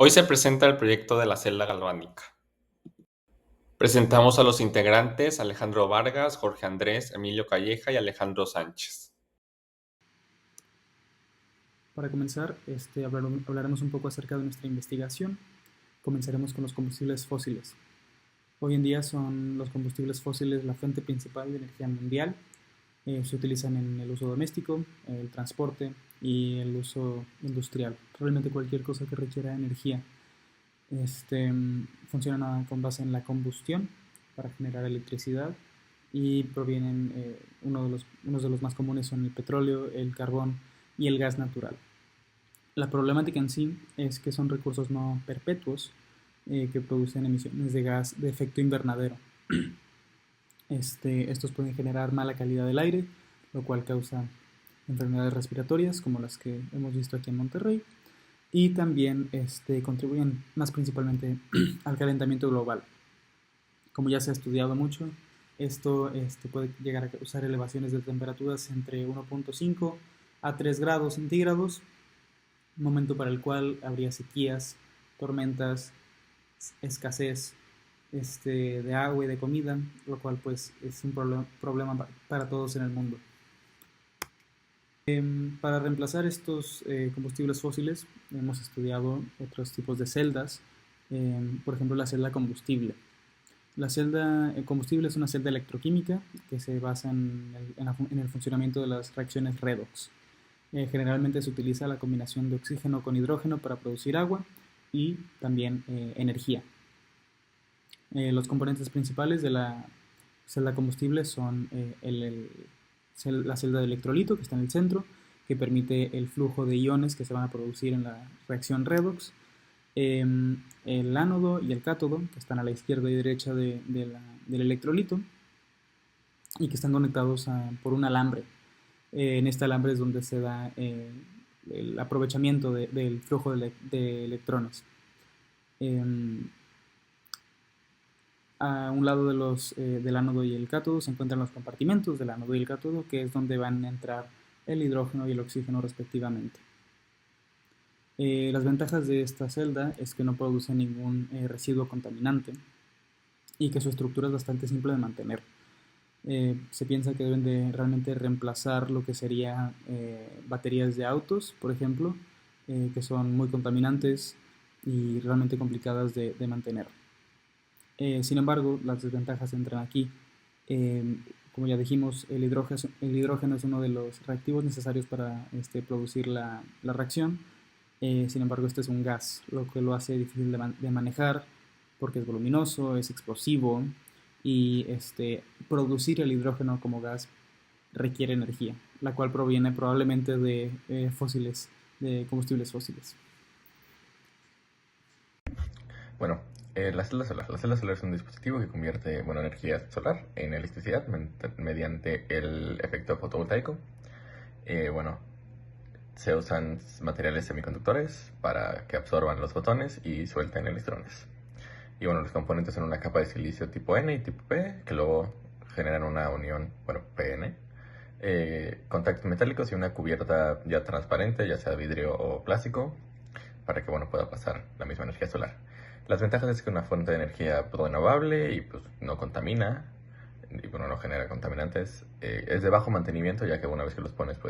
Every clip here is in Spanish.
Hoy se presenta el proyecto de la celda galvánica. Presentamos a los integrantes Alejandro Vargas, Jorge Andrés, Emilio Calleja y Alejandro Sánchez. Para comenzar, hablaremos un poco acerca de nuestra investigación. Comenzaremos con los combustibles fósiles. Hoy en día son los combustibles fósiles la fuente principal de energía mundial. Se utilizan en el uso doméstico, el transporte y el uso industrial. Realmente cualquier cosa que requiera energía. Funcionan con base en la combustión para generar electricidad y provienen, unos de los más comunes son el petróleo, el carbón y el gas natural. La problemática en sí es que son recursos no perpetuos que producen emisiones de gas de efecto invernadero. Estos pueden generar mala calidad del aire, lo cual causa enfermedades respiratorias como las que hemos visto aquí en Monterrey, y también contribuyen más principalmente al calentamiento global. Como ya se ha estudiado mucho, esto puede llegar a causar elevaciones de temperaturas entre 1.5 a 3 grados centígrados, momento para el cual habría sequías, tormentas, escasez de agua y de comida, lo cual pues es un problema para todos en el mundo. Para reemplazar estos combustibles fósiles hemos estudiado otros tipos de celdas, por ejemplo la celda combustible. La celda combustible es una celda electroquímica que se basa en el funcionamiento de las reacciones redox. Generalmente se utiliza la combinación de oxígeno con hidrógeno para producir agua y también energía. Los componentes principales de la celda combustible son la celda de electrolito, que está en el centro, que permite el flujo de iones que se van a producir en la reacción redox, el ánodo y el cátodo, que están a la izquierda y derecha del electrolito, y que están conectados por un alambre. En este alambre es donde se da el aprovechamiento del flujo de electrones. A un lado del ánodo y el cátodo se encuentran los compartimentos del ánodo y el cátodo, que es donde van a entrar el hidrógeno y el oxígeno respectivamente. Las ventajas de esta celda es que no produce ningún residuo contaminante y que su estructura es bastante simple de mantener. Se piensa que deben de realmente reemplazar lo que sería baterías de autos, por ejemplo, que son muy contaminantes y realmente complicadas de mantener. Sin embargo, las desventajas entran aquí. Como ya dijimos, el hidrógeno es uno de los reactivos necesarios para producir la reacción. Sin embargo, este es un gas, lo que lo hace difícil de manejar porque es voluminoso, es explosivo y producir el hidrógeno como gas requiere energía, la cual proviene probablemente de combustibles fósiles. Bueno, la celda solar. La celda solar es un dispositivo que convierte energía solar en electricidad mediante el efecto fotovoltaico. Se usan materiales semiconductores para que absorban los fotones y suelten electrones. Y los componentes son una capa de silicio tipo N y tipo P, que luego generan una unión, PN, contactos metálicos y una cubierta ya transparente, ya sea vidrio o plástico, para que pueda pasar la misma energía solar. Las ventajas es que es una fuente de energía renovable y no contamina y no genera contaminantes. Es de bajo mantenimiento, ya que una vez que los pones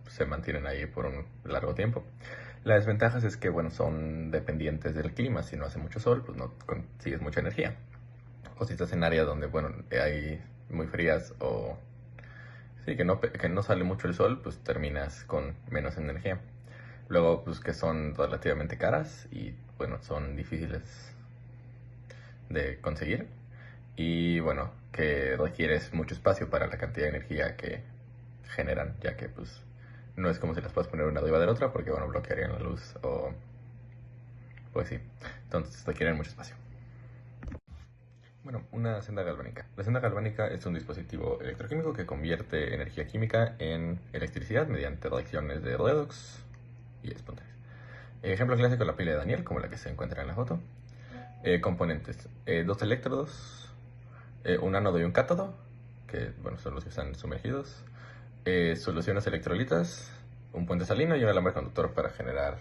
se mantienen ahí por un largo tiempo. Las desventajas es que son dependientes del clima. Si no hace mucho sol, no consigues mucha energía. O si estás en áreas donde hay muy frías o sí, que no sale mucho el sol, terminas con menos energía. Luego, que son relativamente caras y, son difíciles de conseguir. Y, que requieres mucho espacio para la cantidad de energía que generan, ya que, no es como si las puedas poner una arriba de la otra porque, bloquearían la luz o... Pues sí, entonces requieren mucho espacio. Una celda galvánica. La celda galvánica es un dispositivo electroquímico que convierte energía química en electricidad mediante reacciones de redox y espontáneas. Ejemplo clásico, la pila de Daniel, como la que se encuentra en la foto. Componentes: dos electrodos, un ánodo y un cátodo, que son los que están sumergidos, soluciones electrolitas, un puente salino y un alambre conductor para generar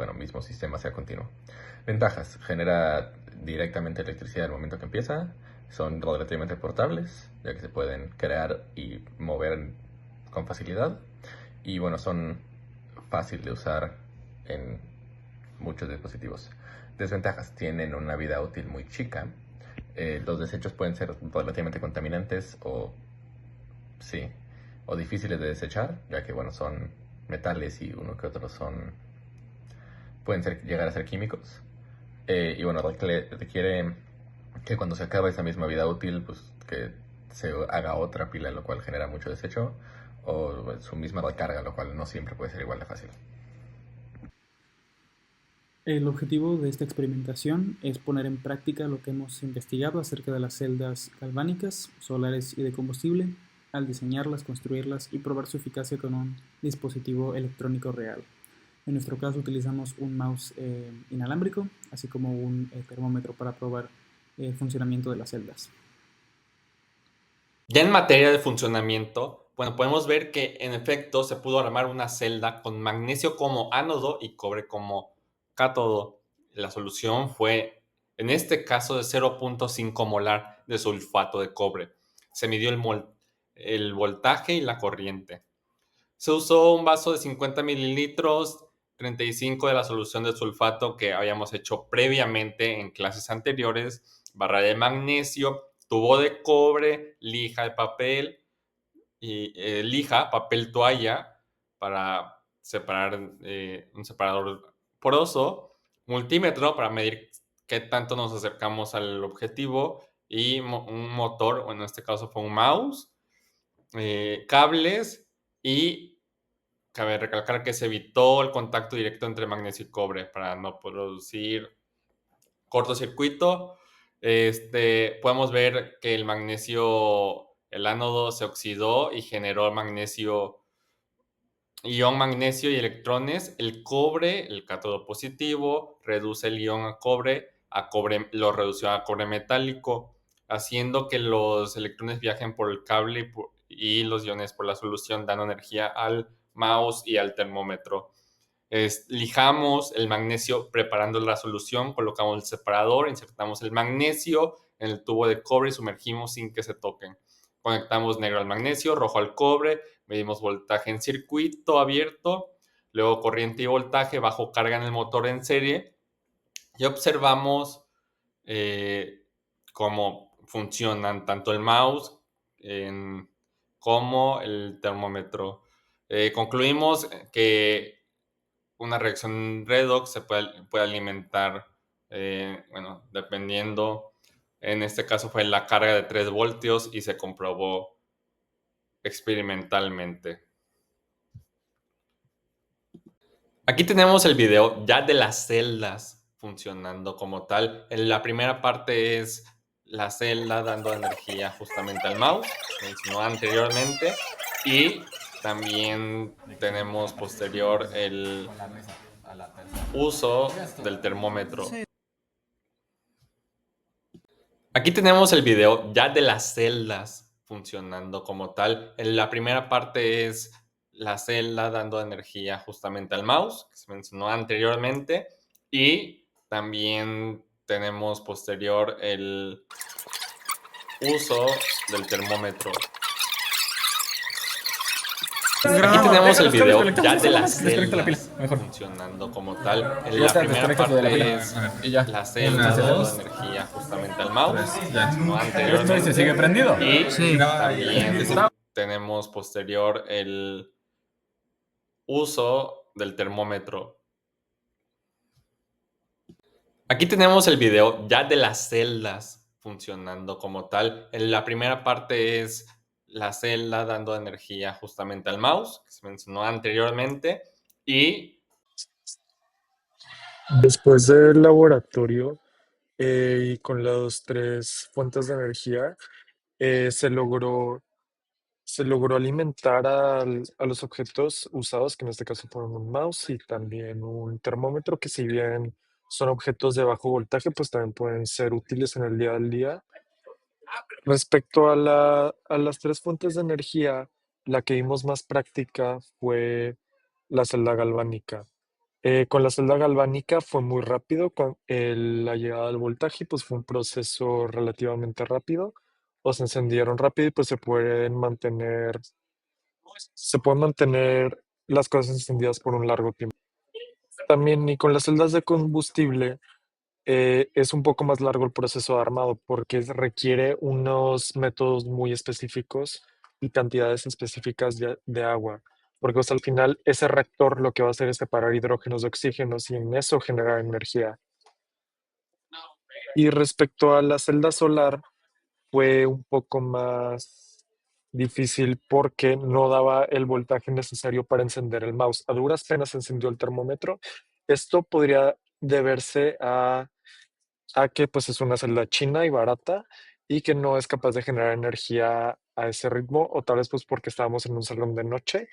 bueno, mismo sistema sea continuo. Ventajas: genera directamente electricidad al momento que empieza, son relativamente portables, ya que se pueden crear y mover con facilidad, y bueno, son fácil de usar en muchos dispositivos. Desventajas: tienen una vida útil muy chica. Los desechos pueden ser relativamente contaminantes sí, o difíciles de desechar, ya que bueno, son metales y uno que otro pueden llegar a ser químicos. Y bueno, requiere que cuando se acaba esa misma vida útil, pues que se haga otra pila, lo cual genera mucho desecho, o su misma recarga, lo cual no siempre puede ser igual de fácil. El objetivo de esta experimentación es poner en práctica lo que hemos investigado acerca de las celdas galvánicas, solares y de combustible, al diseñarlas, construirlas y probar su eficacia con un dispositivo electrónico real. En nuestro caso utilizamos un mouse inalámbrico, así como un termómetro para probar el funcionamiento de las celdas. Ya en materia de funcionamiento, bueno, podemos ver que en efecto se pudo armar una celda con magnesio como ánodo y cobre como cátodo. La solución fue, en este caso, de 0.5 molar de sulfato de cobre. Se midió el voltaje y la corriente. Se usó un vaso de 50 mililitros, 35 de la solución de sulfato que habíamos hecho previamente en clases anteriores, barra de magnesio, tubo de cobre, lija de papel y lija, papel toalla para separar un separador poroso, multímetro para medir qué tanto nos acercamos al objetivo y un motor, o en este caso fue un mouse, cables y cabe recalcar que se evitó el contacto directo entre magnesio y cobre para no producir cortocircuito. Podemos ver que el magnesio, el ánodo se oxidó y generó ion magnesio y electrones. El cobre, el cátodo positivo, reduce el ion a cobre lo redució a cobre metálico, haciendo que los electrones viajen por el cable y los iones por la solución, dando energía al mouse y al termómetro. Lijamos el magnesio preparando la solución, colocamos el separador, insertamos el magnesio en el tubo de cobre y sumergimos sin que se toquen. Conectamos negro al magnesio, rojo al cobre, medimos voltaje en circuito abierto, luego corriente y voltaje bajo carga en el motor en serie y observamos cómo funcionan tanto el mouse como el termómetro. Concluimos que una reacción redox se puede alimentar, bueno, dependiendo, en este caso fue la carga de 3 voltios y se comprobó experimentalmente. Aquí tenemos el video ya de las celdas funcionando como tal. En la primera parte es la celda dando energía justamente al mouse, que mencionó anteriormente, y también tenemos posterior el uso del termómetro. Aquí tenemos el video ya de las celdas funcionando como tal. En la primera parte es la celda dando energía justamente al mouse, que se mencionó anteriormente, y también tenemos posterior el uso del termómetro. Aquí tenemos el video ya de las celdas funcionando como tal. En la primera parte es la celda dando energía justamente al mouse, no anteriormente. ¿Se sigue prendido? Y Sí. también tenemos posterior el uso del termómetro. Aquí tenemos el video ya de las celdas funcionando como tal. En la primera parte es la celda dando energía justamente al mouse, que se mencionó anteriormente, y Después del laboratorio y con las tres fuentes de energía, eh, se logró, se logró alimentar a los objetos usados, que en este caso fueron un mouse y también un termómetro, que si bien son objetos de bajo voltaje, pues también pueden ser útiles en el día al día. Respecto a las tres fuentes de energía, la que vimos más práctica fue la celda galvánica. Con la celda galvánica fue muy rápido, con la llegada del voltaje pues fue un proceso relativamente rápido, o se encendieron rápido y pues se pueden mantener las cosas encendidas por un largo tiempo. También y con las celdas de combustible es un poco más largo el proceso de armado porque requiere unos métodos muy específicos y cantidades específicas de agua. Porque pues, al final ese reactor lo que va a hacer es separar hidrógenos de oxígenos y en eso generar energía. Y respecto a la celda solar, fue un poco más difícil porque no daba el voltaje necesario para encender el mouse. A duras penas encendió el termómetro. Esto podría deberse a que pues es una celda china y barata y que no es capaz de generar energía a ese ritmo, o tal vez pues porque estábamos en un salón de noche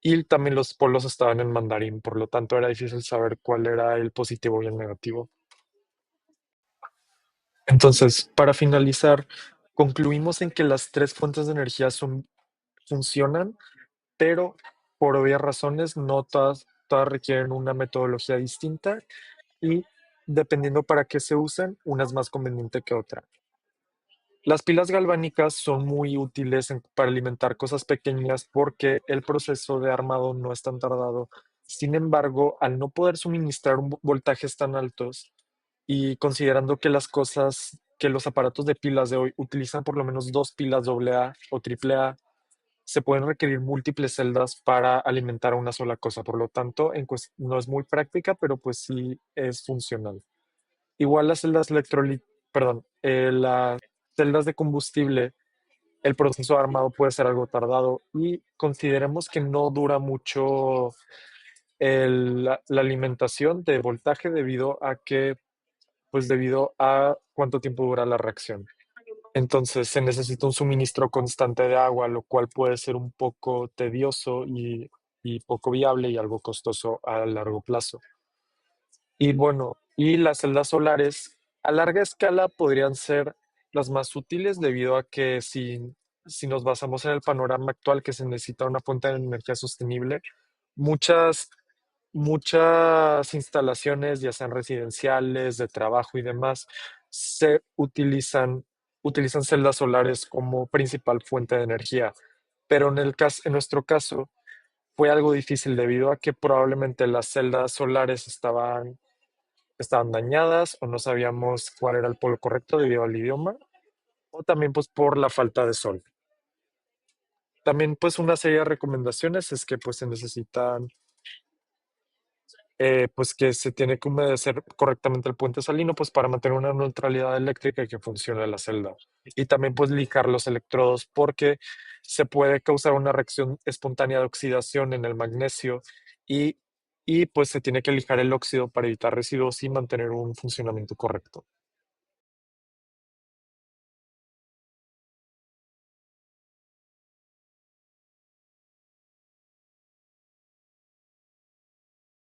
y también los polos estaban en mandarín, por lo tanto era difícil saber cuál era el positivo y el negativo. Entonces, para finalizar, concluimos en que las tres fuentes de energía funcionan, pero por obvias razones no todas requieren una metodología distinta y dependiendo para qué se usan, una es más conveniente que otra. Las pilas galvánicas son muy útiles para alimentar cosas pequeñas porque el proceso de armado no es tan tardado. Sin embargo, al no poder suministrar voltajes tan altos y considerando que los aparatos de pilas de hoy utilizan por lo menos dos pilas AA o AAA, se pueden requerir múltiples celdas para alimentar a una sola cosa. Por lo tanto, no es muy práctica, pero pues sí es funcional. Igual las las celdas de combustible, el proceso de armado puede ser algo tardado y consideremos que no dura mucho la alimentación de voltaje debido a cuánto tiempo dura la reacción. Entonces se necesita un suministro constante de agua, lo cual puede ser un poco tedioso y poco viable y algo costoso a largo plazo. Y bueno, y las celdas solares a larga escala podrían ser las más útiles debido a que si nos basamos en el panorama actual que se necesita una fuente de energía sostenible, muchas, muchas instalaciones, ya sean residenciales, de trabajo y demás, utilizan celdas solares como principal fuente de energía. Pero en nuestro caso, fue algo difícil debido a que probablemente las celdas solares estaban dañadas o no sabíamos cuál era el polo correcto debido al idioma o también pues por la falta de sol. También pues una serie de recomendaciones es que pues se necesitan pues que se tiene que humedecer correctamente el puente salino pues para mantener una neutralidad eléctrica y que funcione la celda. Y también pues lijar los electrodos porque se puede causar una reacción espontánea de oxidación en el magnesio y, y pues se tiene que lijar el óxido para evitar residuos y mantener un funcionamiento correcto.